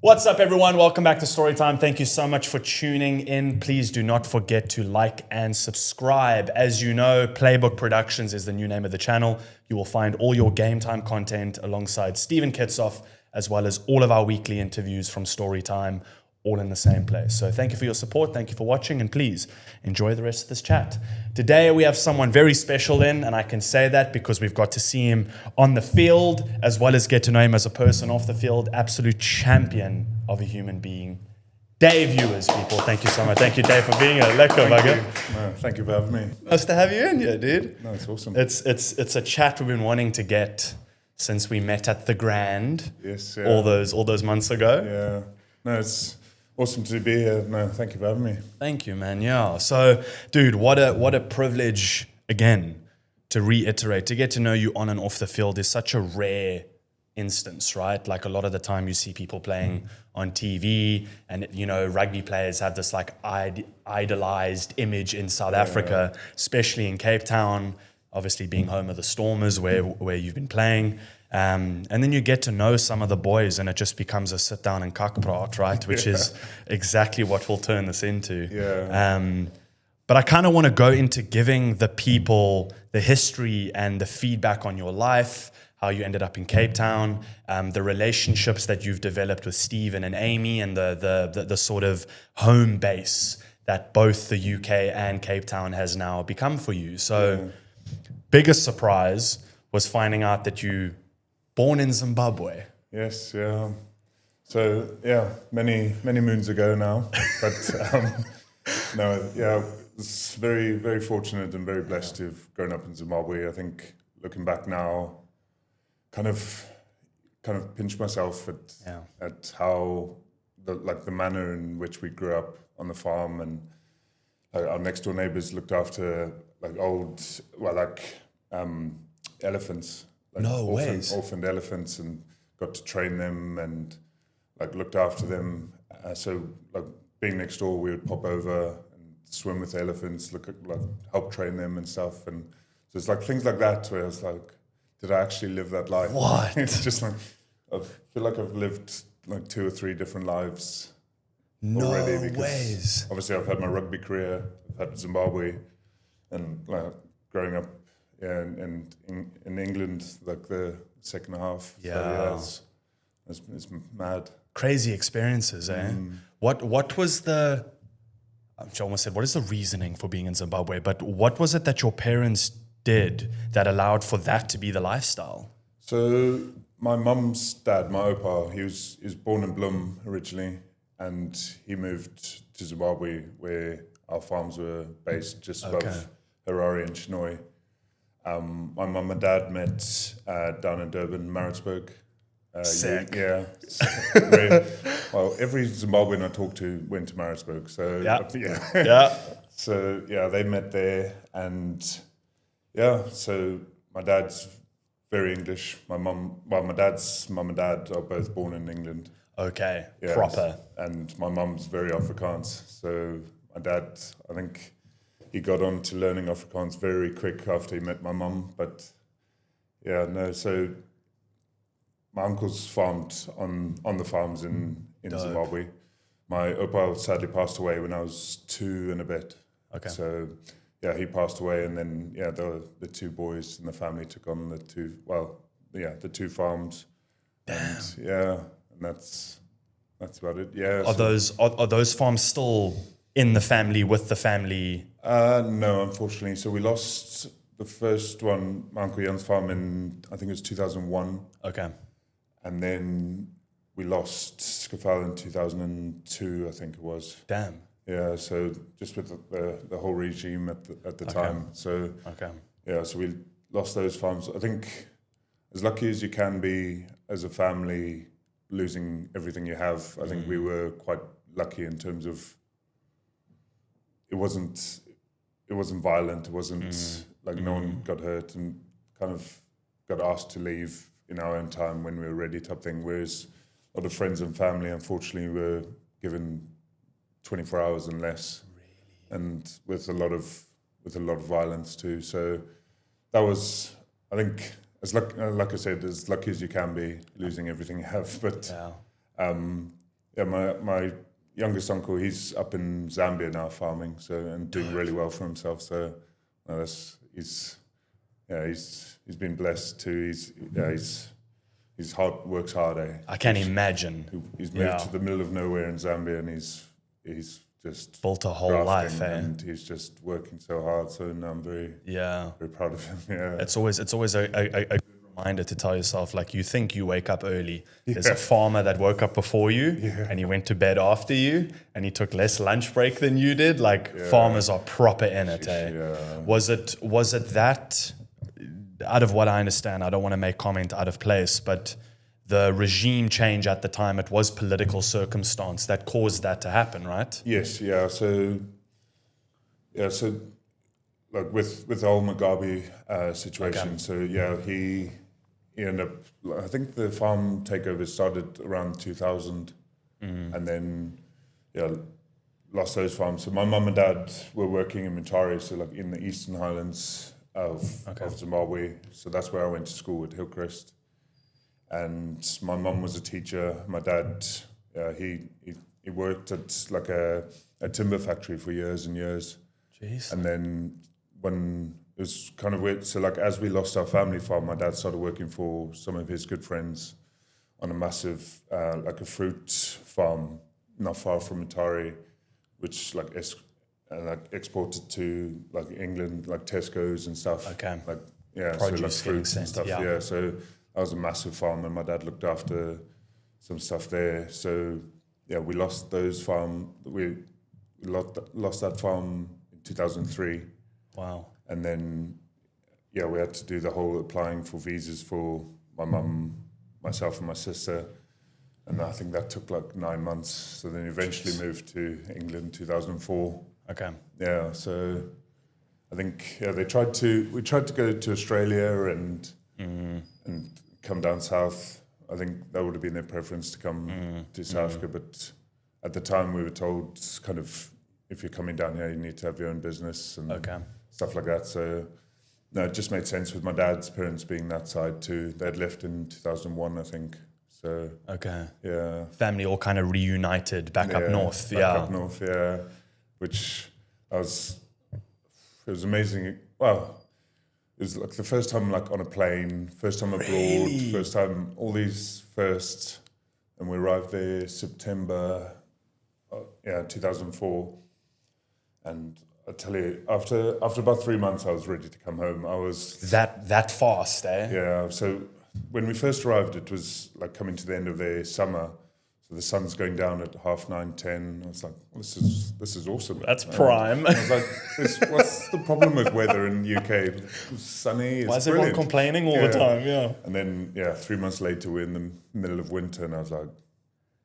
What's up, everyone? Welcome back to Storytime. Thank you so much for tuning in. Please do not forget to like and subscribe. As you know, Playbook Productions is the new name of the channel. You will find all your game time content alongside Steven Kitshoff, as well as all of our weekly interviews from Storytime, all in the same place. So thank you for your support. Thank you for watching, and please enjoy the rest of this chat. Today, we have someone very special in, and I can say that because we've got to see him on the field, as well as get to know him as a person off the field. Absolute champion of a human being, Dave Ewers, people. Thank you so much. Thank you, Dave, for being here. Thank you for having me. Nice to have you in here, dude. No, it's awesome. It's a chat we've been wanting to get since we met at the Grand. Yes, yeah. All those months ago. Yeah. No, it's awesome to be here. No, thank you for having me. Thank you, man. Yeah. So, dude, what a privilege, again, to reiterate, to get to know you on and off the field is such a rare instance, right? Like, a lot of the time you see people playing on TV, and, you know, rugby players have this like idolized image in South Africa, especially in Cape Town, obviously being home of the Stormers where you've been playing. And then you get to know some of the boys, and it just becomes a sit down and kakpraat, right? Which is exactly what we'll turn this into. Yeah. But I kind of want to go into giving the people the history and the feedback on your life, how you ended up in Cape Town, the relationships that you've developed with Steven and Aimee, and the sort of home base that both the UK and Cape Town has now become for you. So, biggest surprise was finding out that you born in Zimbabwe. Yes, yeah. So, yeah, many moons ago now. But, no, yeah, it's very, very fortunate and very blessed to have grown up in Zimbabwe. I think, looking back now, kind of pinch myself at how the manner in which we grew up on the farm, and our next door neighbors looked after elephants. Orphaned elephants, and got to train them and looked after them. So being next door, we would pop over and swim with the elephants, help train them and stuff. And so it's things like that where I was like, did I actually live that life? What? It's just I feel like I've lived 2 or 3 different lives already. No ways. Obviously, I've had my rugby career, I've had Zimbabwe, and growing up in England, the second half. Yeah. So, it's mad. Crazy experiences, eh? What was I almost said, what is the reasoning for being in Zimbabwe? But what was it that your parents did that allowed for that to be the lifestyle? So my mum's dad, my opa, he was born in Bloem originally, and he moved to Zimbabwe where our farms were based just above Harare and Chinhoyi. My mum and dad met down in Durban, Maritzburg. Sick. Every Zimbabwean I talked to went to Maritzburg. So So they met there, and so my dad's very English. My dad's mum and dad are both born in England. Okay, proper. And my mum's very Afrikaans. So my dad, I think, he got on to learning Afrikaans very quick after he met my mum. But so my uncles farmed on the farms in Zimbabwe. My opa sadly passed away when I was 2 and a bit. Okay. So he passed away, and then the 2 boys in the family took on the 2 farms. Damn. And that's about it. Yeah. Are those farms still in the family, with the family? No, unfortunately. So we lost the first one, my Uncle Jan's farm, in, I think it was 2001. Okay. And then we lost Skafal in 2002, I think it was. Damn. Yeah, so just with the whole regime at the time. So so we lost those farms. I think as lucky as you can be as a family, losing everything you have, I think we were quite lucky in terms of it wasn't violent. It wasn't no one got hurt and kind of got asked to leave in our own time when we were ready, type thing. Whereas a lot of friends and family, unfortunately, were given 24 hours and less, and with a lot of violence too. So that was, I think, like I said, as lucky as you can be, losing everything you have. But my youngest uncle, he's up in Zambia now farming, so and doing really well for himself. So he's been blessed too. He's works hard. I can imagine. He's moved to the middle of nowhere in Zambia, and he's just built a whole life, and he's just working so hard. So now I'm very proud of him. Yeah, it's always a good reminder to tell yourself, like, you think you wake up early. There's a farmer that woke up before you, and he went to bed after you, and he took less lunch break than you did. Like, farmers are proper in it. Was it that? Out of what I understand, I don't want to make comment out of place, but the regime change at the time, it was political circumstance that caused that to happen, right? Yes, yeah. So like with the whole Mugabe situation, he ended up, I think the farm takeover started around 2000, and then lost those farms. So my mum and dad were working in Mutare, so like in the Eastern Highlands of Zimbabwe. So that's where I went to school at Hillcrest. And my mum was a teacher. My dad, he worked at like a timber factory for years and years. Jeez. And then when it was kind of weird, so like as we lost our family farm, my dad started working for some of his good friends on a massive, like a fruit farm not far from Mutare, which like exported to like England, like Tesco's and stuff. Okay. Like Produce so like fruits and stuff. Yeah. So that was a massive farm, and my dad looked after some stuff there. So we lost those farm. We lost that farm in 2003. Wow. And then we had to do the whole applying for visas for my mum, myself, and my sister. And I think that took like 9 months. So then eventually moved to England in 2004. Okay. Yeah. So I think we tried to go to Australia and come down south. I think that would have been their preference to come to South Africa, but at the time we were told kind of, if you're coming down here, you need to have your own business and stuff like that. So no, it just made sense with my dad's parents being that side too. They'd left in 2001, I think. So family all kind of reunited back up north. Up north, which it was amazing. Well, it was like the first time like on a plane, first time abroad, first time all these firsts, and we arrived there September 2004. And I tell you, after about 3 months, I was ready to come home. I was that fast, eh? Yeah. So when we first arrived, it was like coming to the end of their summer. So the sun's going down at 9:30, 10. I was like, this is awesome. That's prime. I was like, what's the problem with weather in the UK? It's sunny. It's Why is brilliant. everyone complaining all the time? Yeah. And then 3 months later, we're in the middle of winter, and I was like,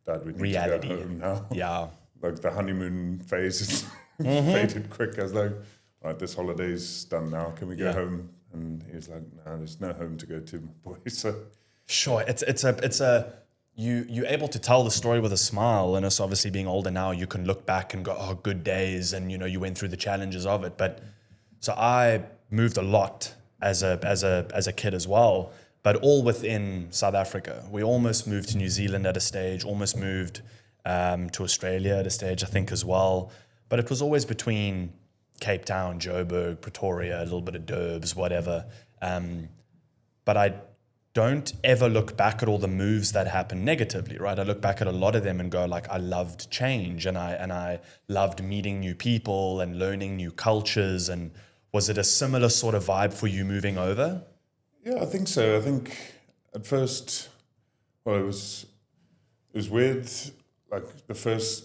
Dad, we need to go home now. Yeah. Like the honeymoon phase is faded quick. I was like, all right, this holiday's done now. Can we go home? And he was like, no, there's no home to go to, boy. So sure, it's a you're able to tell the story with a smile, and us obviously being older now, you can look back and go, oh, good days, and you went through the challenges of it. But so I moved a lot as a kid as well, but all within South Africa. We almost moved to New Zealand at a stage, almost moved to Australia at a stage, I think, as well. But it was always between Cape Town, Joburg, Pretoria, a little bit of Durbs, whatever. But I don't ever look back at all the moves that happened negatively, right? I look back at a lot of them and go, like, I loved change, and I loved meeting new people and learning new cultures. And was it a similar sort of vibe for you moving over? Yeah, I think so. I think at first, well, it was weird. Like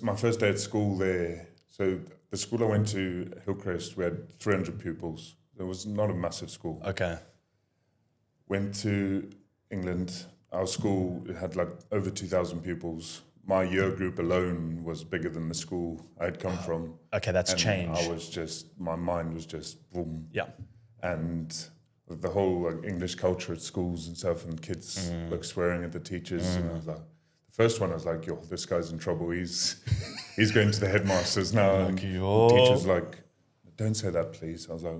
my first day at school there. So the school I went to, Hillcrest, we had 300 pupils. It was not a massive school. Okay. Went to England. Our school had like over 2,000 pupils. My year group alone was bigger than the school I had come from. Okay, that's change. My mind was just boom. Yeah. And the whole like English culture at schools and stuff, and kids like swearing at the teachers. And I was like, the first one I was like, yo, this guy's in trouble. He's going to the headmasters now. And the teacher's like, don't say that, please. I was like,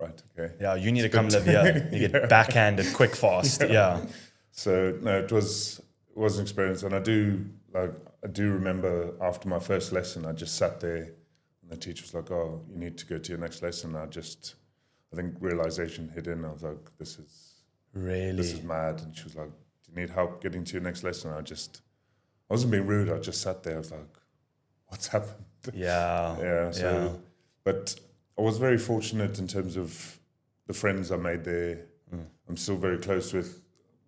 right, okay. Yeah, you need to come live here. You get backhanded quick fast. Yeah. So no, it was an experience, and I do like I do remember after my first lesson, I just sat there and the teacher was like, "Oh, you need to go to your next lesson." I think realization hit in. I was like, this is mad. And she was like, "Do you need help getting to your next lesson?" I wasn't being rude. I just sat there. I was like, what's happened? Yeah. But I was very fortunate in terms of the friends I made there. I'm still very close with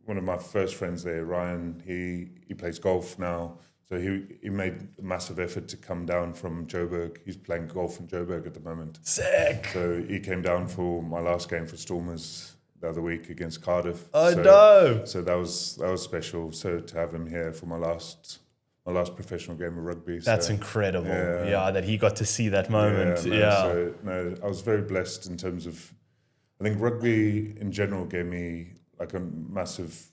one of my first friends there, Ryan. He plays golf now. So he made a massive effort to come down from Joburg. He's playing golf in Joburg at the moment. Sick. So he came down for my last game for Stormers the other week against Cardiff. No. So that was special. So to have him here for my last professional game of rugby. That's incredible. Yeah, that he got to see that moment. So I was very blessed in terms of, I think rugby in general gave me like a massive,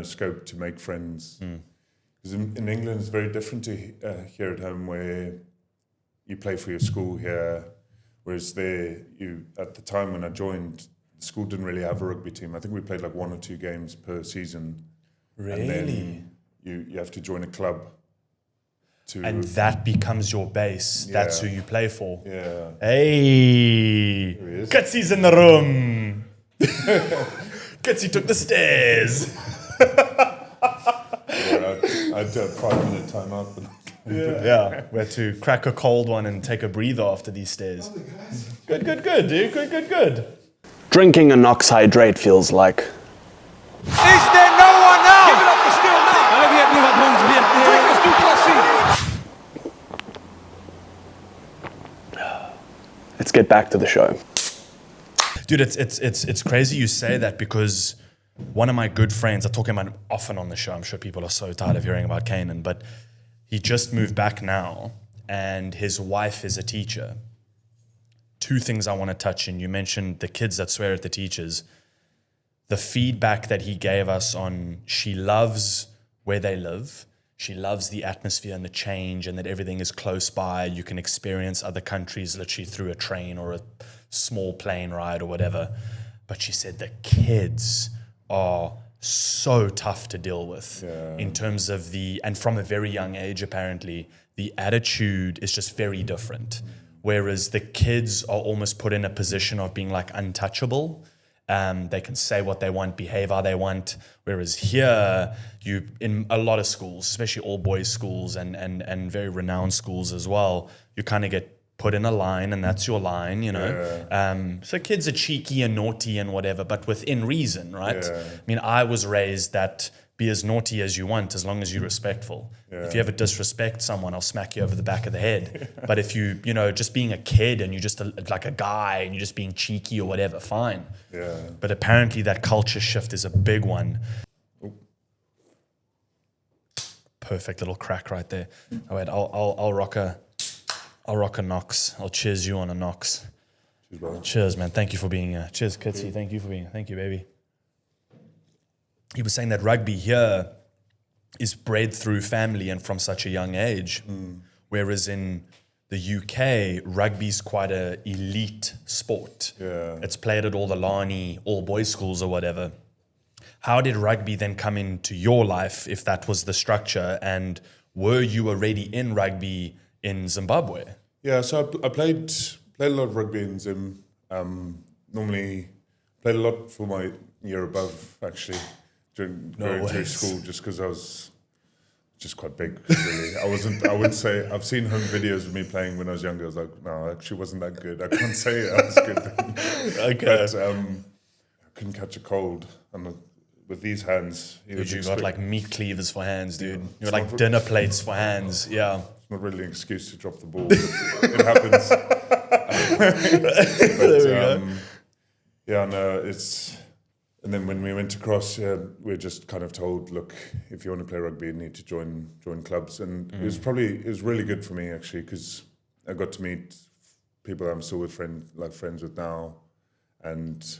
scope to make friends. Because in England it's very different to here at home, where you play for your school here, whereas there, at the time when I joined, the school didn't really have a rugby team. I think we played like 1 or 2 games per season. Really? And then you have to join a club. And that becomes your base. That's who you play for. Yeah. Hey! Kitsy's in the room! Kitsy took the stairs! I had a 5-minute timeout. We had to crack a cold one and take a breather after these stairs. Good, dude. Good. Drinking a Knox Hydrate feels like. Is there no one now? Give it up for Still now. Let's get back to the show. Dude, it's crazy you say that, because one of my good friends, I talk about him often on the show. I'm sure people are so tired of hearing about Kanan, but he just moved back now and his wife is a teacher. 2 things I want to touch on. You mentioned the kids that swear at the teachers. The feedback that he gave us on, she loves where they live. She loves the atmosphere and the change, and that everything is close by. You can experience other countries literally through a train or a small plane ride or whatever. But she said the kids are so tough to deal with in terms of and from a very young age, apparently, the attitude is just very different. Whereas the kids are almost put in a position of being like untouchable. They can say what they want, behave how they want. Whereas here, in a lot of schools, especially all boys schools and very renowned schools as well, you kind of get put in a line and that's your line, you know. So kids are cheeky and naughty and whatever, but within reason, right? I mean, I was raised that be as naughty as you want as long as you're respectful. If you ever disrespect someone, I'll smack you over the back of the head. But if you just being a kid and you're just like a guy and you're just being cheeky or whatever, fine. But apparently that culture shift is a big one. Perfect little crack right there. Oh wait, I'll rock a Knox. I'll cheers you on a Knox. Cheers, brother. Cheers, man. Thank you for being here. Cheers, Kitsy. Thank you for being here. Thank you, baby. He was saying that rugby here is bred through family and from such a young age, whereas in the UK, rugby's quite an elite sport. It's played at all the Lani, all boys schools or whatever. How did rugby then come into your life, if that was the structure, and were you already in rugby in Zimbabwe? Yeah, so I played a lot of rugby in Zim. Normally played a lot for my year above, actually. Going through school, just because I was just quite big, really. I wouldn't say, I've seen home videos of me playing when I was younger. I was like, no, I actually wasn't that good. I can't say I was good then. But I couldn't catch a cold. And with these hands... Dude, you got like meat cleavers for hands, dude. You got like dinner plates for hands, yeah. It's not really an excuse to drop the ball, but it happens. It's... And then when we went across, we were just kind of told, look, if you want to play rugby, you need to join clubs. And it was really good for me, actually, because I got to meet people I'm still friends with now. And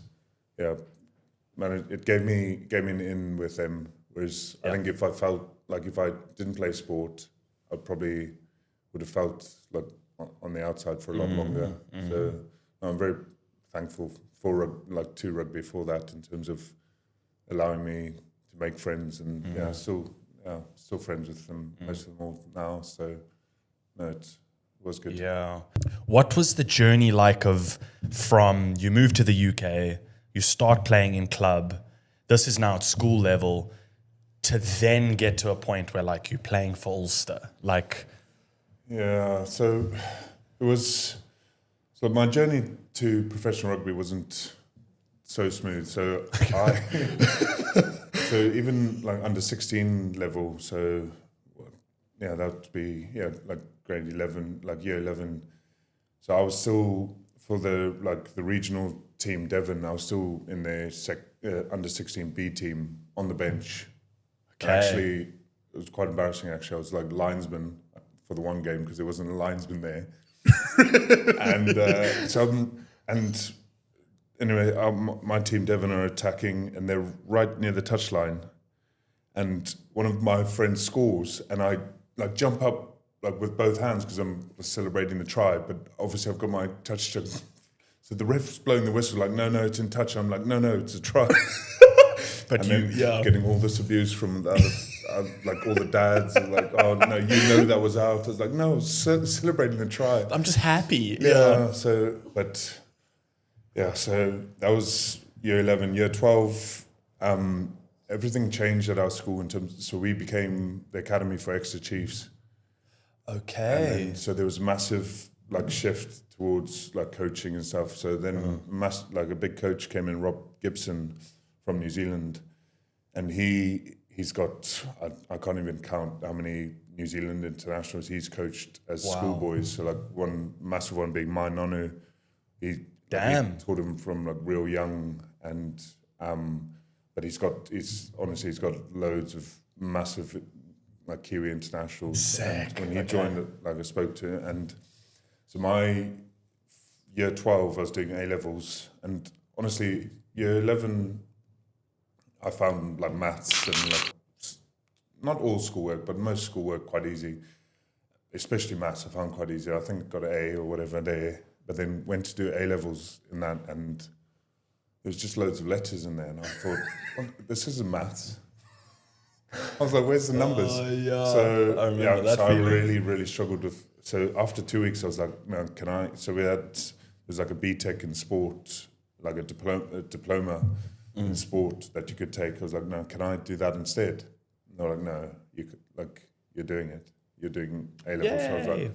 man, it gave me an in with them. Whereas I think if I didn't play sport, I probably would have felt like on the outside for a lot longer. So I'm very thankful to rugby for that, in terms of allowing me to make friends and still still friends with them, most of them all now. So no, it was good. Yeah. What was the journey like from you move to the UK, you start playing in club, this is now at school level, to then get to a point where like you're playing for Ulster? Like, yeah, so it was. So my journey to professional rugby wasn't so smooth. So so even like under 16 level. So yeah, that would be like grade 11, like year 11. So I was still for the regional team, Devon. I was still in the under 16 B team on the bench. Okay. Actually, it was quite embarrassing. Actually, I was like linesman for the one game because there wasn't a linesman there. And anyway, my team Devon are attacking, and they're right near the touchline. And one of my friends scores, and I like jump up like with both hands because I'm celebrating the try. But obviously, I've got my touch stick. So the ref's blowing the whistle, like, no, it's in touch. I'm like, no, it's a try. but and getting all this abuse from the other, like all the dads, are like, oh no, you know that was out. I was like, no, celebrating the try. I'm just happy. Yeah. So that was year 11. Year 12, everything changed at our school in terms. So we became the academy for Exeter Chiefs. Okay. And so there was a massive like shift towards like coaching and stuff. So then like a big coach came in, Rob Gibson from New Zealand, and he's got I can't even count how many New Zealand internationals he's coached as schoolboys. So like one massive one being my Nonu. He taught him from like real young, and but he's got loads of massive like Kiwi internationals. Sick. And when he joined, like I spoke to, and so my year 12, I was doing A-levels, and honestly, year 11, I found like maths and like not all schoolwork, but most schoolwork quite easy. Especially maths, I found quite easy. I think I got an A or whatever there, but then went to do A-levels in that, and there was just loads of letters in there, and I thought, well, this isn't maths. I was like, where's the numbers? So I remember that so feeling. I really, really struggled with. So after 2 weeks, I was like, no, can I? So there's like a BTEC in sport, like a diploma in sport that you could take. I was like, no, can I do that instead? And they're like, no, you could, like, you're doing it. You're doing A-levels. So I was like,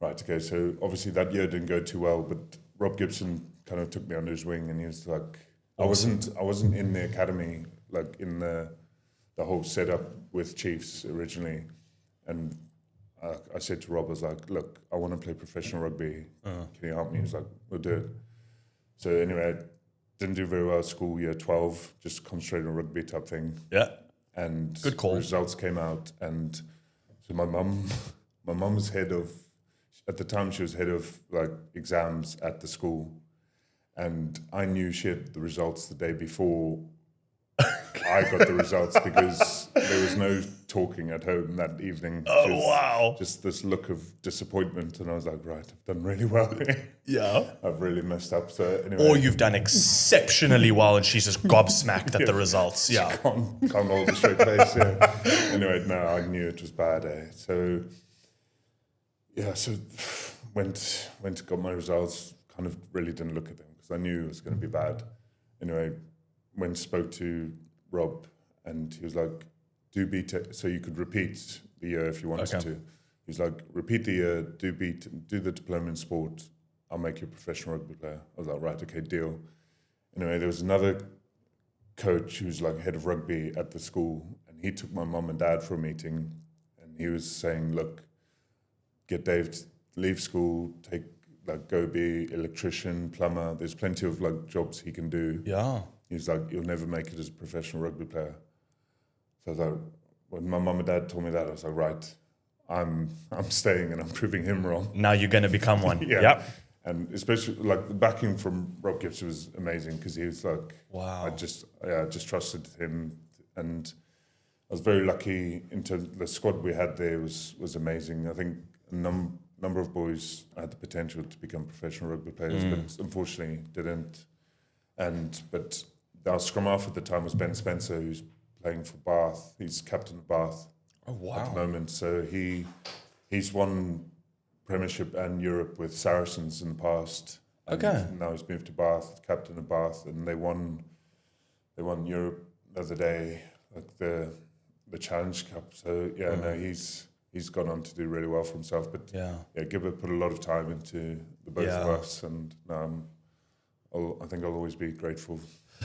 right, okay. So obviously that year didn't go too well, but Rob Gibson kind of took me under his wing, and he was like, awesome. I wasn't in the academy, like in the whole setup with Chiefs originally, and I said to Rob, I was like, look, I want to play professional rugby. Can you help me? He was like, we'll do it. So anyway, I didn't do very well at school, year 12, just concentrated on rugby type thing. Yeah. And good call. Results came out, and so my mum was head of, at the time she was head of like exams at the school, and I knew she had the results the day before I got the results because there was no talking at home that evening. Just this look of disappointment, and I was like, right, I've done really well. Yeah. I've really messed up. So anyway, or you've done exceptionally well, and she's just gobsmacked at the results. Yeah. Can't hold a straight face. Yeah. Anyway, no, I knew it was bad. So went got my results. Kind of really didn't look at them because I knew it was going to be bad. Anyway, spoke to Rob, and he was like, do BTEC, so you could repeat the year if you wanted to. He was like, repeat the year, do the diploma in sport, I'll make you a professional rugby player. I was like, right, okay, deal. Anyway, there was another coach who's like head of rugby at the school, and he took my mum and dad for a meeting, and he was saying, look, get Dave to leave school, go be electrician, plumber, there's plenty of like jobs he can do. Yeah. He's like, you'll never make it as a professional rugby player. So I was like, when my mum and dad told me that, I was like, right, I'm staying, and I'm proving him wrong. Now you're going to become one. Yeah. Yep. And especially like the backing from Rob Gibson was amazing because he was like, wow. I just trusted him, and I was very lucky into the squad we had there was amazing. I think a number of boys had the potential to become professional rugby players, but unfortunately didn't. But our scrum half at the time was Ben Spencer, who's playing for Bath. He's captain of Bath Oh, wow. at the moment. So he's won Premiership and Europe with Saracens in the past. And Okay. now he's moved to Bath, captain of Bath, and they won Europe the other day, like the Challenge Cup. So no, he's gone on to do really well for himself. But Gibber put a lot of time into the both of us, and I think I'll always be grateful.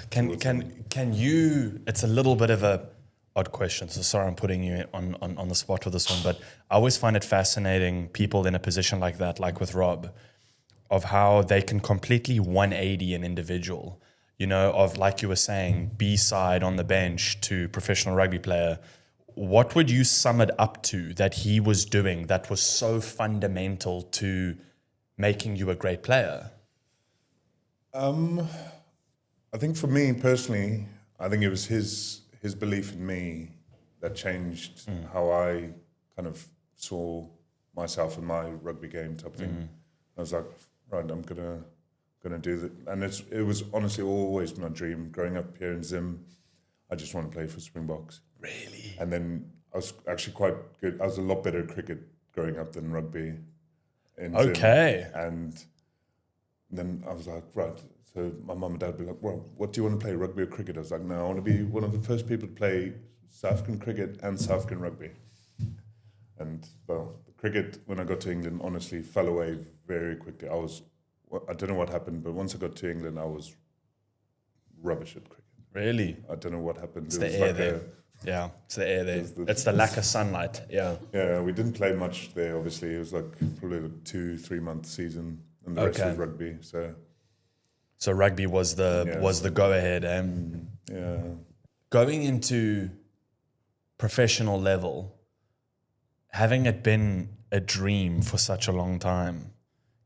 Can you? It's a little bit of a odd question, so sorry I'm putting you on the spot with this one, but I always find it fascinating, people in a position like that, like with Rob, of how they can completely 180 an individual, of, like you were saying, B-side on the bench to professional rugby player. What would you sum it up to that he was doing that was so fundamental to making you a great player? I think for me personally, I think it was his belief in me that changed how I kind of saw myself in my rugby game type thing. I was like, right, I'm gonna do that, and it was honestly always my dream. Growing up here in Zim, I just want to play for Springboks. Really? And then I was actually quite good. I was a lot better at cricket growing up than rugby. Okay. Zim. And then I was like, right. So my mum and dad would be like, well, what do you want to play, rugby or cricket? I was like, no, I want to be one of the first people to play South African cricket and South African rugby. And well, the cricket, when I got to England, honestly fell away very quickly. I don't know what happened, but once I got to England, I was rubbish at cricket. Really? I don't know what happened. It's the air there. Yeah, it's the air there. It's the lack of sunlight. Yeah. Yeah, we didn't play much there, obviously. It was like probably a 2-3 month season, and the rest was rugby. So rugby was the go ahead. Yeah. Going into professional level, having it been a dream for such a long time,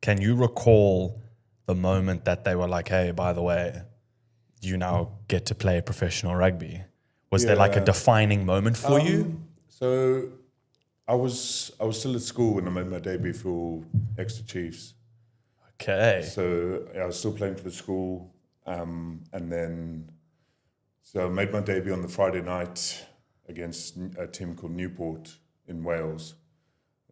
can you recall the moment that they were like, hey, by the way, you now get to play professional rugby? Was there like a defining moment for you? So I was still at school when I made my debut for Exeter Chiefs. Okay. So I was still playing for the school, and then so I made my debut on the Friday night against a team called Newport in Wales,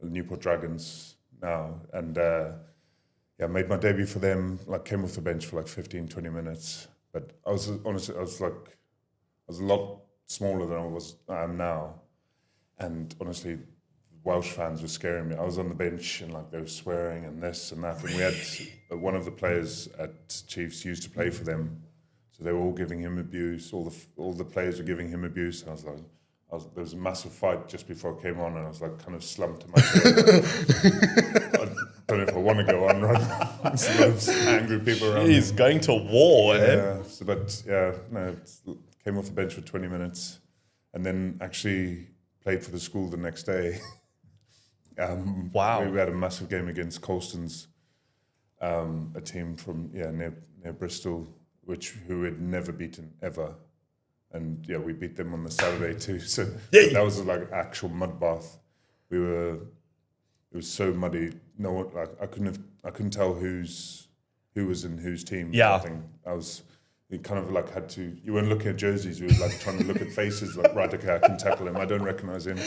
the Newport Dragons now, and I made my debut for them. Like came off the bench for like 15-20 minutes, but I was a lot smaller than I am now, and honestly, Welsh fans were scaring me. I was on the bench and like they were swearing and this and that, and we had one of the players at Chiefs used to play for them, so they were all giving him abuse. All the players were giving him abuse. And there was a massive fight just before I came on, and I was like kind of slumped to my chair. I don't know if I want to go on right now. There's a lot of angry people around. He's going to war. Came off the bench for 20 minutes, and then actually played for the school the next day. Wow. We had a massive game against Colston's, a team from near Bristol, who had never beaten ever, and we beat them on the Saturday too. So that was like actual mud bath. It was so muddy. No one, like I couldn't tell who was in whose team. Yeah. You kind of like had to. You weren't looking at jerseys. You were like trying to look at faces. Like, right, okay, I can tackle him. I don't recognize him.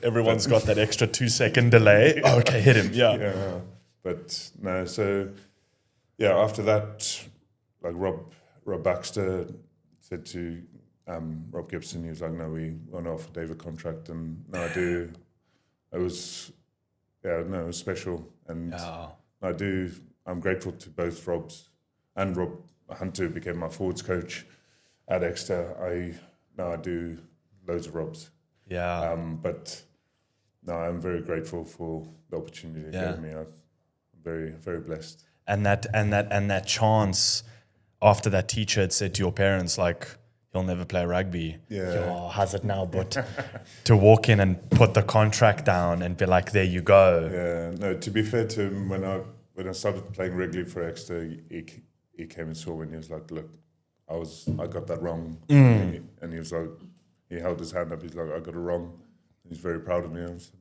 Everyone's got that extra 2-second delay. Oh, okay, hit him. Yeah. But no. So after that, like Rob Baxter said to Rob Gibson, he was like, "No, we want to offer Dave a contract," and no, I do. It was special, and I do. I'm grateful to both Robs and Rob Hunter became my forwards coach at Exeter. I do loads of Robs. Yeah. But no, I'm very grateful for the opportunity they gave me. I'm very, very blessed. And that chance after that teacher had said to your parents, like, he'll never play rugby. Yeah. How's it now? But to walk in and put the contract down and be like, there you go. Yeah. No, to be fair to him, when I started playing regularly for Exeter, he came and saw me and he was like, look, I got that wrong. And he was like, he held his hand up. He's like, I got it wrong. He's very proud of me. I was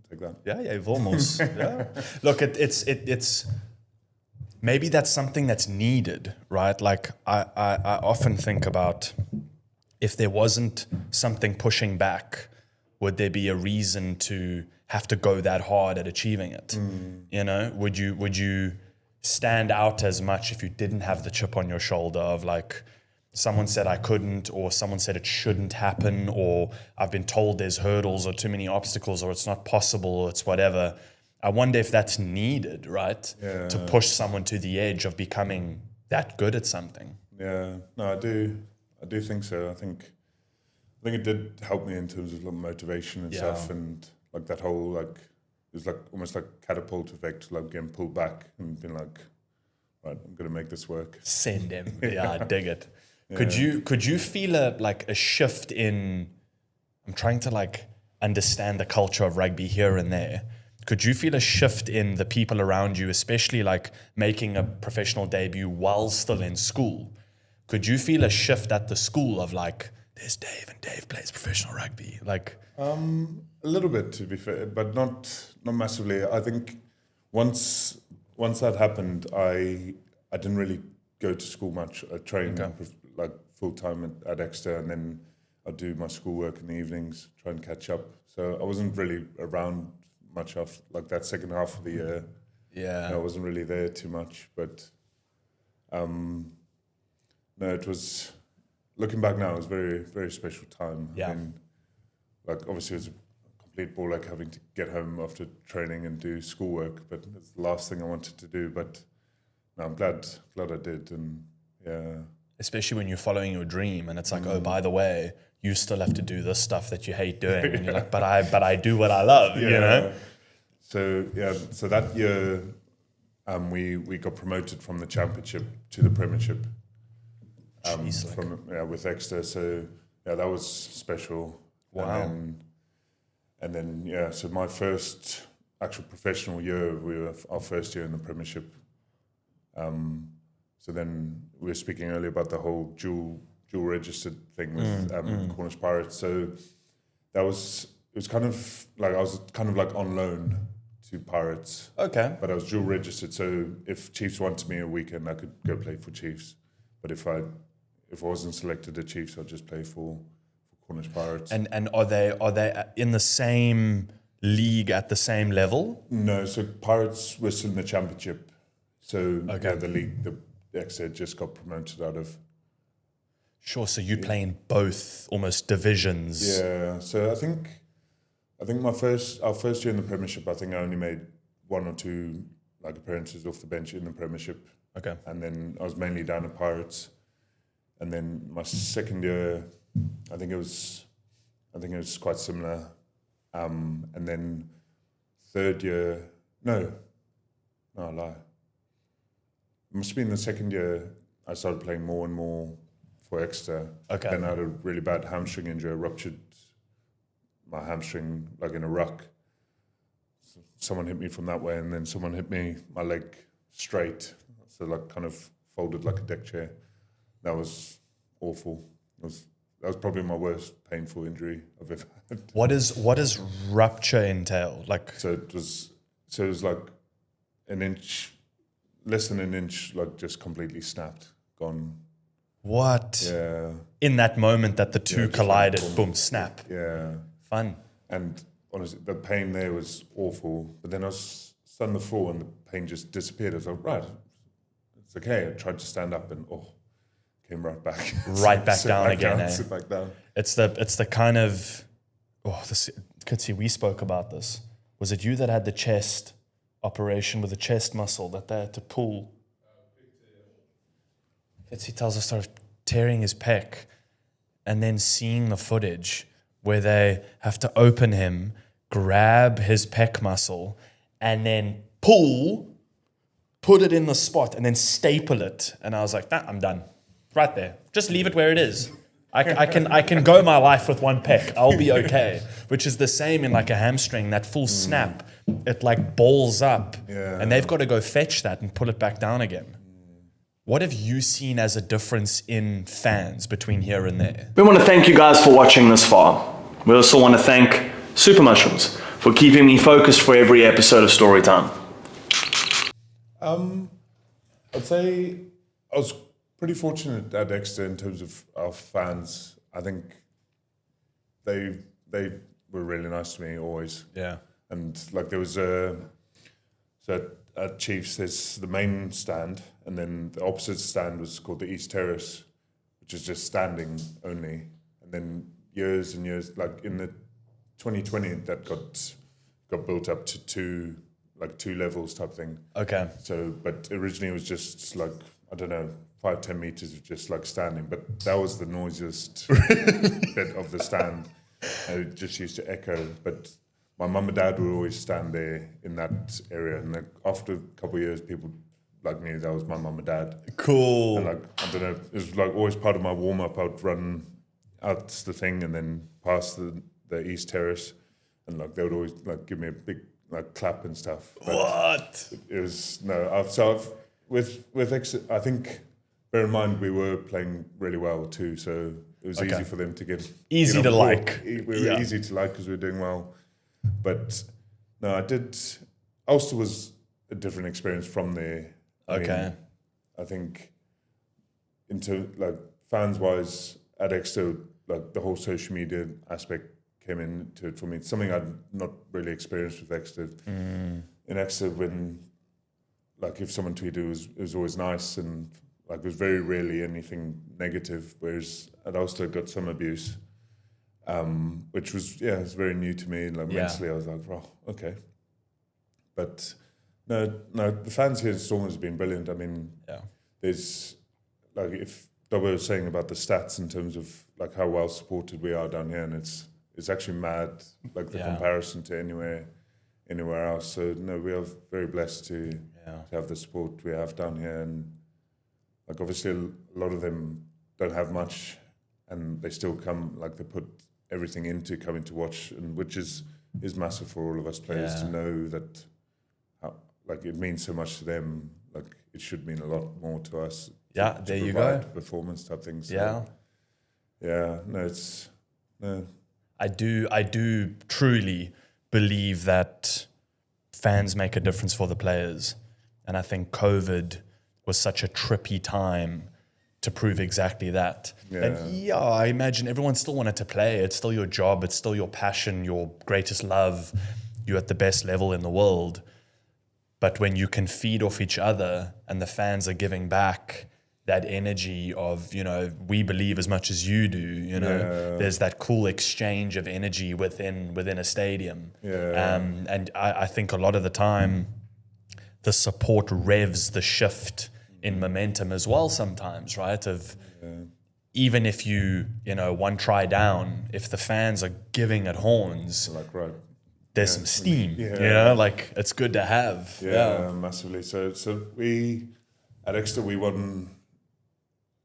like, take that. Yeah, almost. Yeah. Look, it's maybe that's something that's needed, right? Like I often think about if there wasn't something pushing back, would there be a reason to have to go that hard at achieving it? You know, would you stand out as much if you didn't have the chip on your shoulder of like, someone said I couldn't, or someone said it shouldn't happen, or I've been told there's hurdles or too many obstacles, or it's not possible, or it's whatever. I wonder if that's needed, right? To push someone to the edge of becoming that good at something. Yeah, no, I do think so. I think it did help me in terms of like motivation and stuff, and like that whole like, it was like almost like catapult effect, like getting pulled back and being like, right, I'm gonna make this work. Send him. Yeah, I dig it. Yeah. Could you feel a shift in? I'm trying to like understand the culture of rugby here and there. Could you feel a shift in the people around you, especially like making a professional debut while still in school? Could you feel a shift at the school of like, there's Dave and Dave plays professional rugby? Like, a little bit, to be fair, but not massively. I think once that happened, I didn't really go to school much. I trained like full time at Exeter, and then I'd do my schoolwork in the evenings, try and catch up. So I wasn't really around much after like that second half of the year. I wasn't really there too much, but no, it was, looking back now, it was a very, very special time. I mean, like obviously it was a complete ball, like having to get home after training and do schoolwork, but it's the last thing I wanted to do. But no, I'm glad I did, and especially when you're following your dream and it's like, oh, by the way, you still have to do this stuff that you hate doing, and you're like, but I do what I love, you know. So that year, we got promoted from the Championship to the Premiership. With Exeter. So that was special. Wow. And then so my first actual professional year, we were our first year in the Premiership. So then we were speaking earlier about the whole dual registered thing with Cornish Pirates. So it was kind of like I was kind of like on loan to Pirates. Okay. But I was dual registered, so if Chiefs wanted me a weekend, I could go play for Chiefs. But if I wasn't selected at Chiefs, I'd just play for Cornish Pirates. And are they in the same league at the same level? No, so Pirates were still in the Championship. So the league, the Exeter just got promoted out of. Sure. So you play in both almost divisions. Yeah. So I think our first year in the Premiership, I think I only made one or two like appearances off the bench in the Premiership. Okay. And then I was mainly down at Pirates. And then my second year, I think it was quite similar. And then third year, no, I lie. It must have been the second year I started playing more and more for Exeter. Okay. Then I had a really bad hamstring injury. I ruptured my hamstring like in a ruck. So someone hit me from that way, and then someone hit me my leg straight. So like kind of folded like a deck chair. That was awful. That was probably my worst painful injury I've ever had. What does rupture entail? Like, so it was like an inch, less than an inch, like just completely snapped, gone. What? Yeah. In that moment that the two collided, boom, snap. Yeah. Fun. And honestly, the pain there was awful. But then I was sat on the floor and the pain just disappeared. I was like, right, it's okay. I tried to stand up and came right back. Right back down again. Sit back down. It's the kind of Kitsy, we spoke about this. Was it you that had the chest operation with the chest muscle that they had to pull? Kitsy tells us started tearing his pec, and then seeing the footage where they have to open him, grab his pec muscle, and then pull, put it in the spot, and then staple it. And I was like, nah, I'm done. Right there. Just leave it where it is. I can go my life with one pec. I'll be okay. Which is the same in like a hamstring, that full snap. It like balls up. Yeah. And they've got to go fetch that and pull it back down again. What have you seen as a difference in fans between here and there? We want to thank you guys for watching this far. We also want to thank Super Mushrooms for keeping me focused for every episode of Storytime. I'd say I was pretty fortunate at Exeter in terms of our fans. I think they were really nice to me always. Yeah. And like there was at Chiefs, there's the main stand, and then the opposite stand was called the East Terrace, which is just standing only. And then years and years, like in the 2020, that got built up to two levels type thing. Okay. So, but originally it was just like, I don't know, 5-10 meters of just like standing, but that was the noisiest bit of the stand. And it just used to echo. But my mum and dad would always stand there in that area, and like after a couple of years, people like knew that was my mum and dad. Cool. And like, I don't know, it was like always part of my warm up. I'd run out the thing and then past the East Terrace, and like they would always like give me a big like clap and stuff. But what? it was with Exeter, I think. Bear in mind, we were playing really well too, so it was easy for them to get easy to like. We were easy to like because we were doing well. But no, I did. Ulster was a different experience from there. I mean, I think into like fans wise at Exeter, like the whole social media aspect came into it for me. It's something I'd not really experienced with Exeter. In Exeter, when like if someone tweeted, it was always nice, and like, it was very rarely anything negative, whereas at Ulster got some abuse, which was, it was very new to me. Like, mentally, I was like, well, okay. But, no, the fans here in Stormers have been brilliant. I mean, there's, like, if Dobbo was saying about the stats in terms of, like, how well supported we are down here, and it's actually mad, like, the comparison to anywhere else. So, no, we are very blessed to have the support we have down here, and like obviously a lot of them don't have much, and they still come. Like they put everything into coming to watch, and which is massive for all of us players to know that, like it means so much to them. Like it should mean a lot more to us. Yeah, to there you go. Performance type things. So, no. I do truly believe that fans make a difference for the players, and I think COVID was such a trippy time to prove exactly that. And I imagine everyone still wanted to play. It's still your job. It's still your passion, your greatest love. You're at the best level in the world. But when you can feed off each other and the fans are giving back that energy of, we believe as much as you do, there's that cool exchange of energy within a stadium. And I think a lot of the time, the support revs the shift in momentum as well sometimes, right? Even if you one try down, if the fans are giving it horns, there's some steam, like it's good to have. Massively. So we, at Exeter, we won,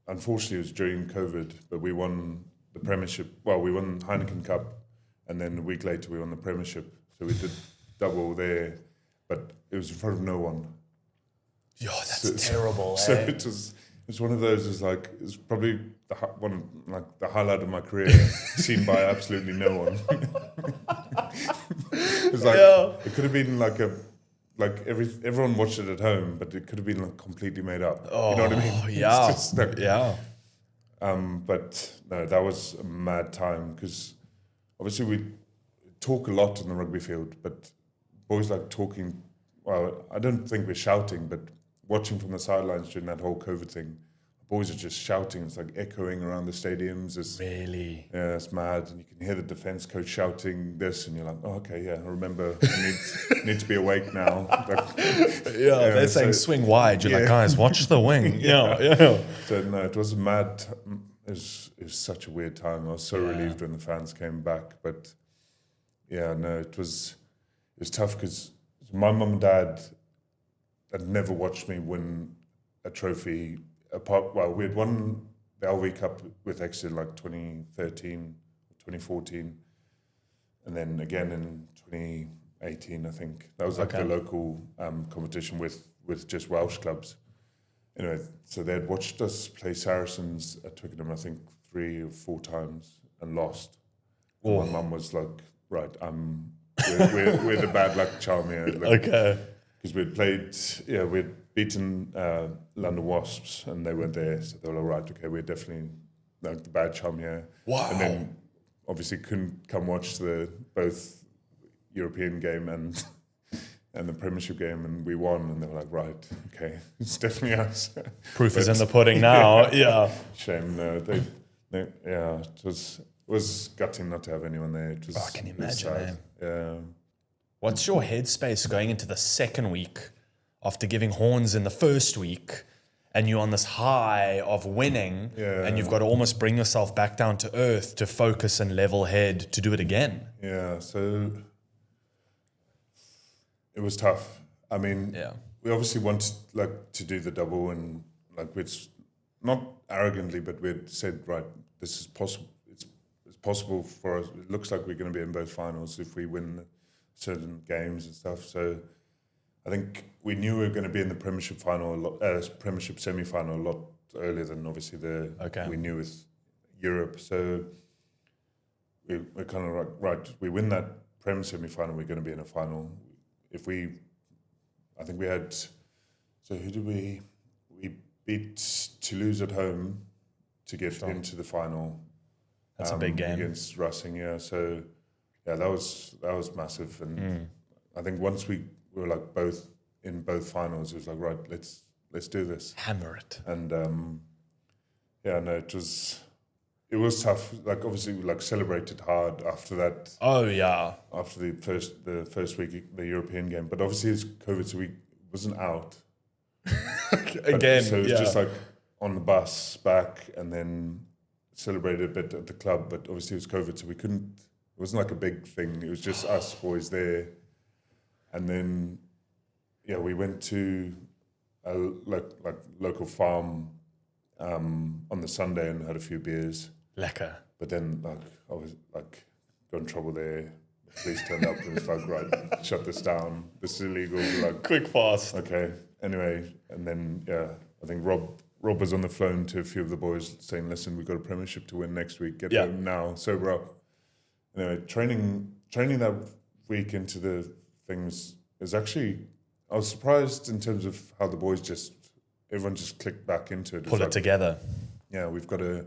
unfortunately it was during COVID, but we won the Premiership. Well, we won Heineken Cup, and then a week later we won the Premiership. So we did double there, but it was in front of no one. Yo, that's terrible. So it was one of those. It's probably the highlight of my career, seen by absolutely no one. It's like it could have been everyone watched it at home, but it could have been like completely made up. You know what I mean? But no, that was a mad time because obviously we talk a lot on the rugby field, but boys like talking. Well, I don't think we're shouting, but watching from the sidelines during that whole COVID thing, boys are just shouting. It's like echoing around the stadiums. Really? Yeah, it's mad. And you can hear the defense coach shouting this, and you're like, oh, okay, I remember. I need to be awake now. They're saying swing wide. You're like, guys, watch the wing. So no, it was a mad. It was such a weird time. I was so relieved when the fans came back, but it was tough because my mum and dad had never watched me win a trophy. We had won the LV Cup with Exeter like 2013, 2014, and then again in 2018, I think. That was like the local competition with just Welsh clubs. Anyway, so they had watched us play Saracens at Twickenham, I think 3 or 4 times, and lost. And my mum was like, right, we're the bad luck charm here. Because we'd played, we'd beaten London Wasps and they weren't there. So they were like, right, okay, we're definitely like the badge home here. Wow. And then obviously couldn't come watch the both European game and the Premiership game, and we won. And they were like, right, okay, it's definitely us. Proof is in the pudding now. Yeah. Shame. No, they yeah, it was gutting not to have anyone there. It was. Oh, can you it was imagine, sad. Yeah. What's your headspace going into the second week after giving horns in the first week, and you're on this high of winning, and you've got to almost bring yourself back down to earth to focus and level head to do it again? Yeah, so it was tough. I mean, we obviously wanted like to do the double, and like we'd not arrogantly, but we'd said, right, this is possible. It's possible for us. It looks like we're going to be in both finals if we win certain games and stuff. So I think we knew we were going to be in the Premiership final, Premiership semi-final a lot earlier than obviously we knew with Europe. So we're kind of like, right, we win that Prem semi-final, we're going to be in a final. I think we had, so who did we beat Toulouse at home to get into the final. That's a big game. Against Racing, yeah. So, yeah, that was massive. And I think once we were like both in both finals, it was like, right, let's do this. Hammer it. And it was tough. Like obviously we like celebrated hard after that. Oh yeah. After the first week, the European game. But obviously it's COVID, so we wasn't out. Again. So it was just like on the bus back, and then celebrated a bit at the club. But obviously it was COVID, so we couldn't. It wasn't like a big thing. It was just us boys there. And then, we went to a local farm on the Sunday and had a few beers. Lekker. But then, I was got in trouble there. The police turned up and was like, right, shut this down. This is illegal. We're like, quick, fast. Okay. Anyway, and then I think Rob was on the phone to a few of the boys saying, "Listen, we've got a Premiership to win next week. Get home now, sober up." Anyway, training that week into the things is actually, I was surprised in terms of how the boys everyone just clicked back into it. Pull it together. Yeah, we've got to,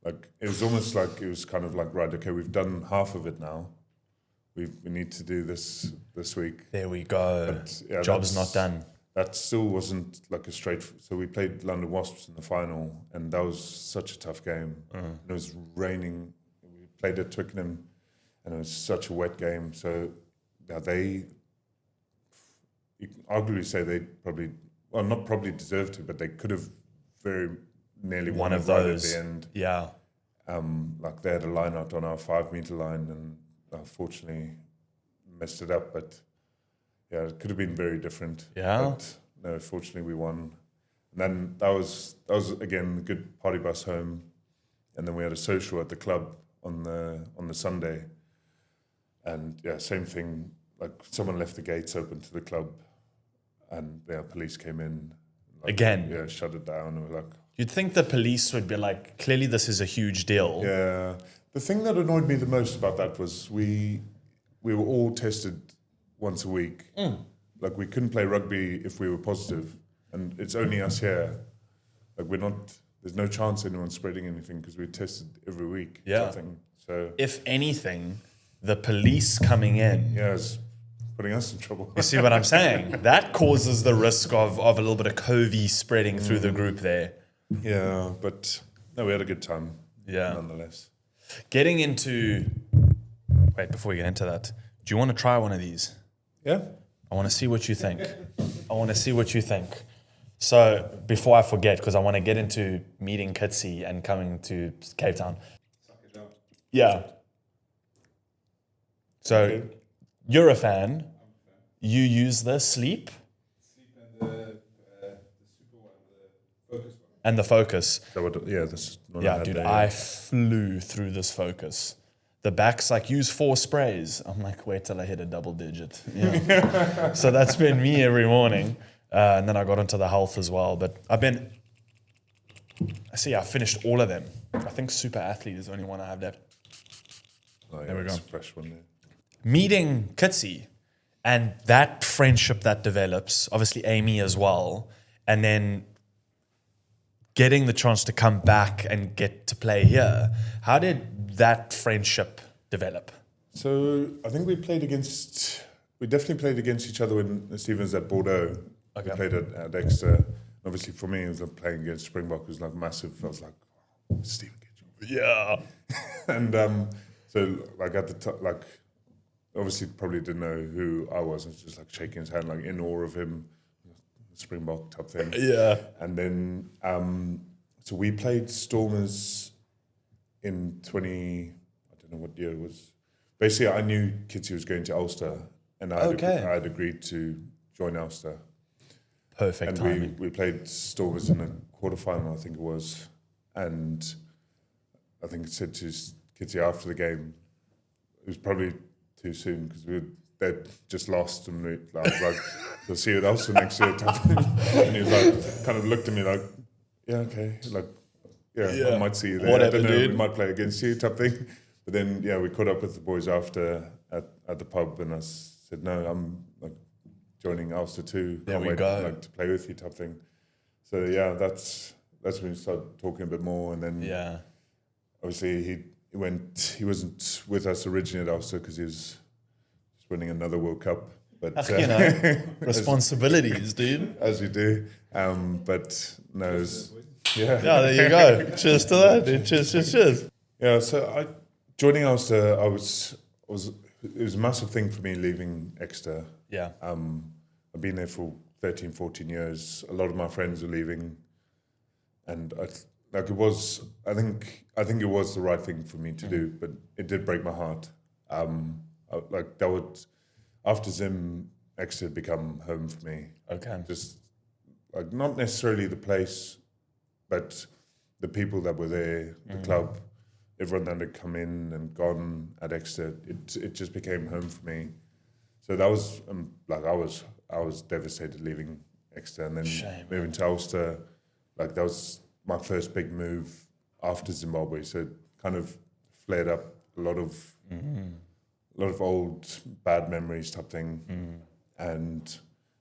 it was almost like, it was kind of like, right, okay, we've done half of it now. We need to do this week. There we go. But, job's not done. That still wasn't like a straight. So we played London Wasps in the final, and that was such a tough game. It was raining. We played at Twickenham, and it was such a wet game. So you can arguably say they probably, well, not probably deserved to, but they could have very nearly one of those at the end. Yeah. They had a line out on our 5 meter line, and unfortunately messed it up. But yeah, it could have been very different. Yeah. But no, fortunately we won. And then that was again a good party bus home, and then we had a social at the club on the Sunday. And same thing. Like someone left the gates open to the club, and police came in. Again. Yeah, shut it down. And we're like, you'd think the police would be like, clearly this is a huge deal. Yeah. The thing that annoyed me the most about that was we were all tested once a week. Like we couldn't play rugby if we were positive, and it's only us here. Like there's no chance anyone's spreading anything because we're tested every week. Yeah. So if anything, the police coming in is putting us in trouble. You see what I'm saying? That causes the risk of a little bit of COVID spreading through the group there. Yeah, but no, we had a good time. Yeah. Nonetheless. Wait, before we get into that, do you want to try one of these? Yeah. I want to see what you think. So before I forget, because I want to get into meeting Kitsy and coming to Cape Town. Yeah. So you're a fan. You use the sleep and the focus. So this. Dude, I flew through this focus. The back's like, use 4 sprays. I'm like, wait till I hit a double digit. Yeah. So that's been me every morning. And then I got into the health as well. But I finished all of them. I think Super Athlete is the only one I have left. There we go. Fresh one there. Meeting Kitsy and that friendship that develops, obviously Aimee as well, and then getting the chance to come back and get to play here, how did that friendship develop? So I think we definitely played against each other when Steven was at Bordeaux. Okay. We played at Exeter. Obviously for me, it was like playing against Springbok. It was like massive. I was like, oh, Steven Kitshoff. Yeah. And so like at the top, like obviously probably didn't know who I was. I was just like shaking his hand, like in awe of him, Springbok type thing. Yeah. And then so we played Stormers in I don't know what year it was. Basically, I knew Kitsy was going to Ulster, and I had agreed to join Ulster. Perfect timing. And we played Stormers in a quarterfinal, I think it was. And I think it said to Kitsy after the game, it was probably too soon because they'd just lost, and I was like, "We'll see you at Ulster next year." And he was like, kind of looked at me like, "Yeah, okay, like, I might see you there. Whatever, I don't know, dude. we might play against you," type thing. But then, we caught up with the boys after at the pub, and I said, "No, I'm like joining Ulster too. There Can't we wait go. like to play with you," type thing. So that's when we started talking a bit more, and then obviously he wasn't with us originally at Ulster because he was just winning another World Cup. But responsibilities, dude. as you do. But no, it was, Yeah, there you go. Cheers to that, dude. Cheers. Yeah, so joining Ulster, it was a massive thing for me leaving Exeter. Yeah. I've been there for 13, 14 years. A lot of my friends were leaving, and I think it was the right thing for me to do, but it did break my heart. After Zim, Exeter had become home for me. Okay. Just like not necessarily the place, but the people that were there, the club, everyone that had come in and gone at Exeter, it just became home for me. So that was I was devastated leaving Exeter and then moving to Ulster. Like that was my first big move after Zimbabwe. So it kind of flared up a lot of old bad memories type thing, and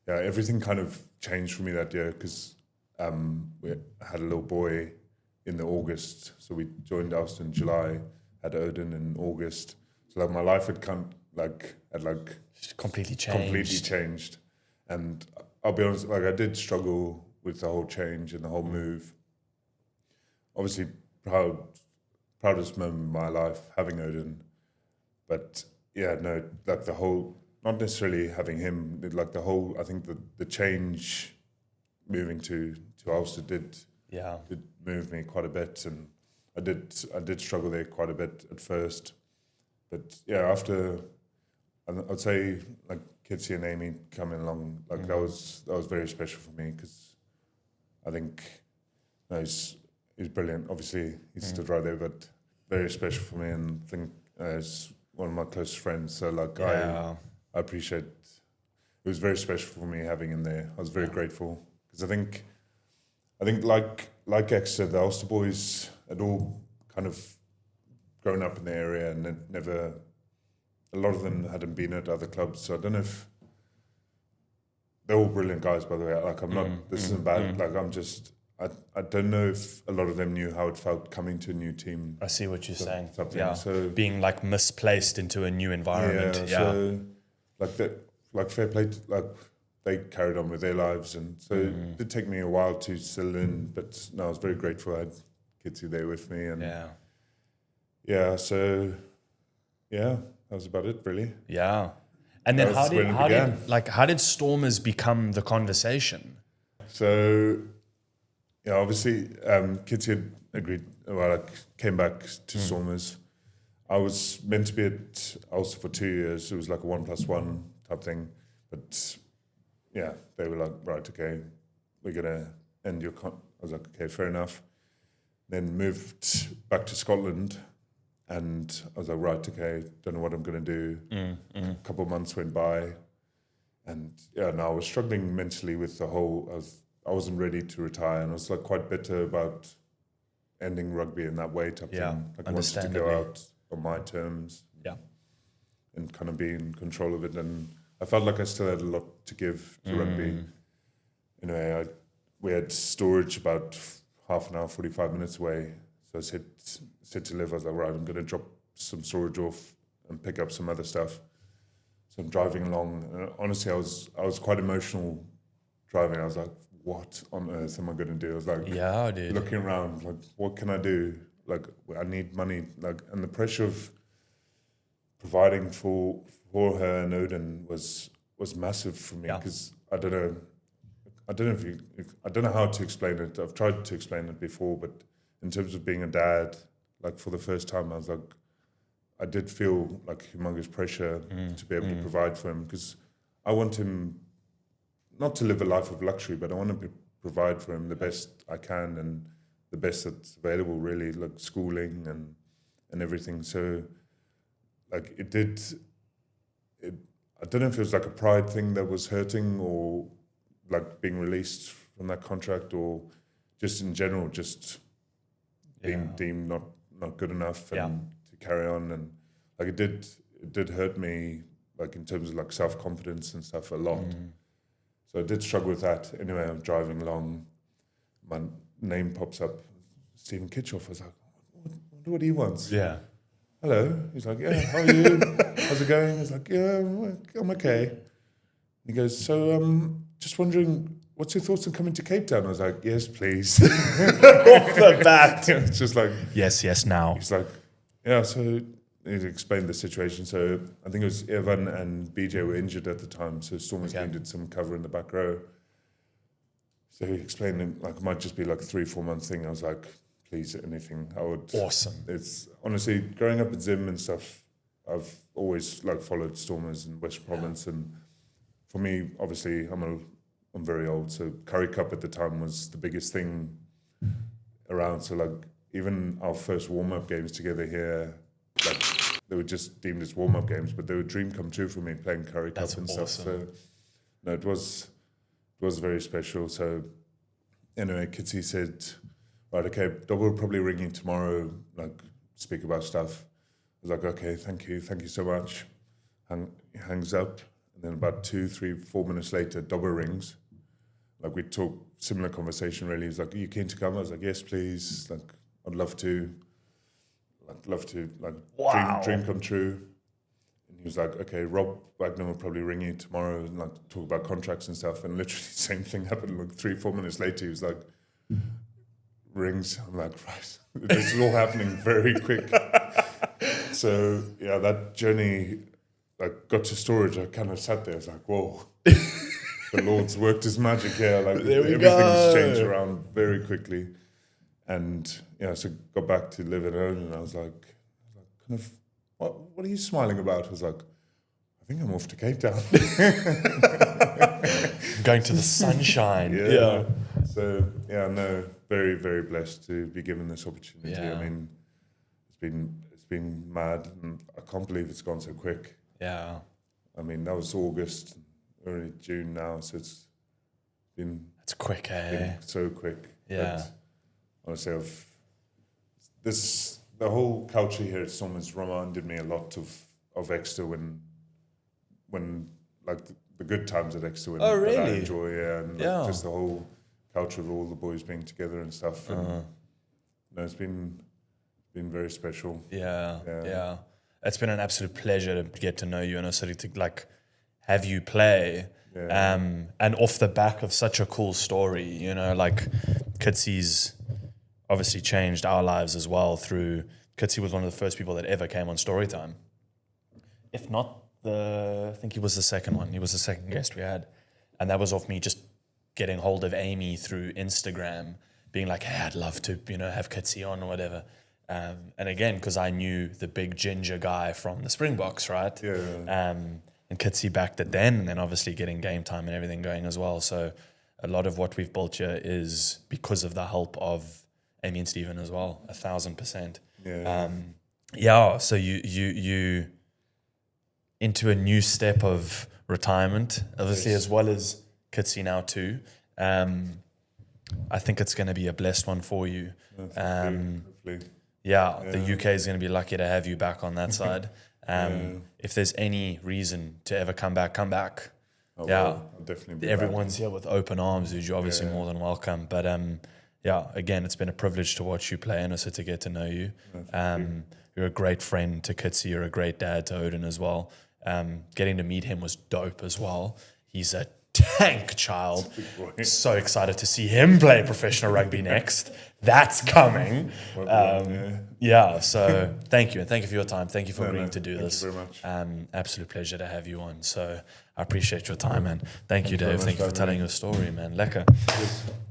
everything kind of changed for me that year because we had a little boy in the August, so we joined Ulster in July, had Odin in August, so like my life had Completely changed, and I'll be honest, like I did struggle with the whole change and the whole move. Obviously, proudest moment of my life having Odin, but like the whole, not necessarily having him, like the whole, I think the change moving to Ulster did move me quite a bit, and I did struggle there quite a bit at first, but after, I'd say like Kitsy and Aimee coming along, like that was very special for me because I think he's brilliant. Obviously, he's stood right there, but very special for me, and I think he's one of my closest friends. So like I appreciate. It was very special for me having him there. I was very grateful because I think like Exeter, the Ulster boys had all kind of grown up in the area and never. A lot of them hadn't been at other clubs, so I don't know if they're all brilliant guys. By the way, like I'm not. This isn't bad. Like I'm just. I don't know if a lot of them knew how it felt coming to a new team. I see what you're saying. Yeah. So being like misplaced into a new environment. Yeah. So like that. Like fair play. Like they carried on with their lives, and so it did take me a while to settle in. But no, I was very grateful I had Kitsy there with me, and so that was about it, really. Yeah. And then how did Stormers become the conversation? So, obviously, Kitsy had agreed. Well, I came back to Stormers. I was meant to be at Ulster for 2 years. It was like a 1+1 type thing. But they were like, right, okay, we're gonna end your I was like, okay, fair enough. Then moved back to Scotland. And I was like, right, okay, don't know what I'm going to do. A couple of months went by. And I was struggling mentally with the whole, I wasn't ready to retire. And I was like quite bitter about ending rugby in that way type thing. Like I wanted to go out on my terms. Yeah. And kind of be in control of it. And I felt like I still had a lot to give to rugby. We had storage about half an hour, 45 minutes away. So I said to Liv, I was like, right, I'm going to drop some storage off and pick up some other stuff. So I'm driving along. And honestly, I was quite emotional driving. I was like, what on earth am I going to do? I was like, looking around, like, what can I do? Like, I need money. Like, and the pressure of providing for her and Odin was massive for me, because I don't know how to explain it. I've tried to explain it before, but in terms of being a dad, like for the first time, I was like, I did feel like humongous pressure to be able to provide for him, because I want him not to live a life of luxury, but I want to provide for him the best I can and the best that's available, really, like schooling and everything. So, like, I don't know if it was like a pride thing that was hurting, or like being released from that contract, or just in general, just being deemed not good enough and to carry on. And like it did hurt me, like in terms of like self-confidence and stuff, a lot. So I did struggle with that. Anyway, I'm driving along, my name pops up, Steven Kitshoff. I was like, what do you want? Yeah. Hello. He's like, yeah, how are you? How's it going? I was like, yeah, I'm okay. He goes, so just wondering, what's your thoughts on coming to Cape Town? I was like, yes, please. Off the bat. It's just like, yes, now. he's like, yeah, so he explained the situation. So I think it was Evan and BJ were injured at the time, so Stormers needed some cover in the back row. So he explained it, like, it might just be like a 3-4 month thing. I was like, please, anything. I would. Awesome. It's honestly, growing up in Zim and stuff, I've always like followed Stormers in West Province, and for me, obviously, I'm very old, so Curry Cup at the time was the biggest thing around. So like, even our first warm-up games together here, like, they were just deemed as warm-up games, but they were a dream come true for me, playing Curry Cup and stuff. So no, it was very special. So anyway, Kitsy said, right, okay, Dob will probably ring you tomorrow, like, speak about stuff. I was like, okay, thank you so much. He hangs up, and then about 2, 3, 4 minutes later, Dobber rings. Like, we talk similar conversation, really. He's like, are you keen to come? I was like, yes, please. Like, I'd love to. Like, wow. dream come true. And he was like, okay, Rob Wagner will probably ring you tomorrow and like talk about contracts and stuff. And literally the same thing happened. Like 3, 4 minutes later, he was like, rings. I'm like, right, this is all happening very quick. So yeah, that journey, like, got to storage. I kind of sat there. I was like, whoa, the Lord's worked His magic here. Like, everything's changed around very quickly. And yeah, so got back to live at home, and I was like, kind of, what are you smiling about? I was like, I think I'm off to Cape Town. Going to the sunshine. Yeah. So yeah, no, very, very blessed to be given this opportunity. Yeah. I mean, it's been mad, and I can't believe it's gone so quick. Yeah. I mean, that was August, early June now, so it's been quick, eh? been so quick. Yeah. But honestly, the whole culture here at Stormers reminded me a lot of Exeter when like the good times at Exeter. When, oh, really? That I enjoy, yeah, and like, just the whole culture of all the boys being together and stuff. And no, it's been very special. Yeah. It's been an absolute pleasure to get to know you and also to like have you play. Yeah. And off the back of such a cool story, you know, like Kitsy's obviously changed our lives as well through. Kitsy was one of the first people that ever came on StoryTime. If not I think he was the second one. He was the second guest we had. And that was off me just getting hold of Aimee through Instagram, being like, hey, I'd love to, you know, have Kitsy on or whatever. And again, because I knew the big ginger guy from the Springboks, right? Yeah. And Kitsy backed it then, and then obviously getting game time and everything going as well. So a lot of what we've built here is because of the help of Aimee and Steven as well, 1,000%. Yeah. So you into a new step of retirement, obviously, as well as Kitsy now too. I think it's going to be a blessed one for you. Hopefully. Yeah, the UK is going to be lucky to have you back on that side. If there's any reason to ever come back. I'll definitely be everyone's here with open arms, dude. You're obviously more than welcome. But again, it's been a privilege to watch you play and also to get to know you. You're a great friend to Kitsy. You're a great dad to Odin as well. Getting to meet him was dope as well. He's a tank child. So excited to see him play professional rugby next. That's coming. So thank you. And thank you for your time. Thank you for agreeing to do this. Thank you very much. Absolute pleasure to have you on. So I appreciate your time, man. Thank you, Dave. Thank you for telling your story, man. Lekker.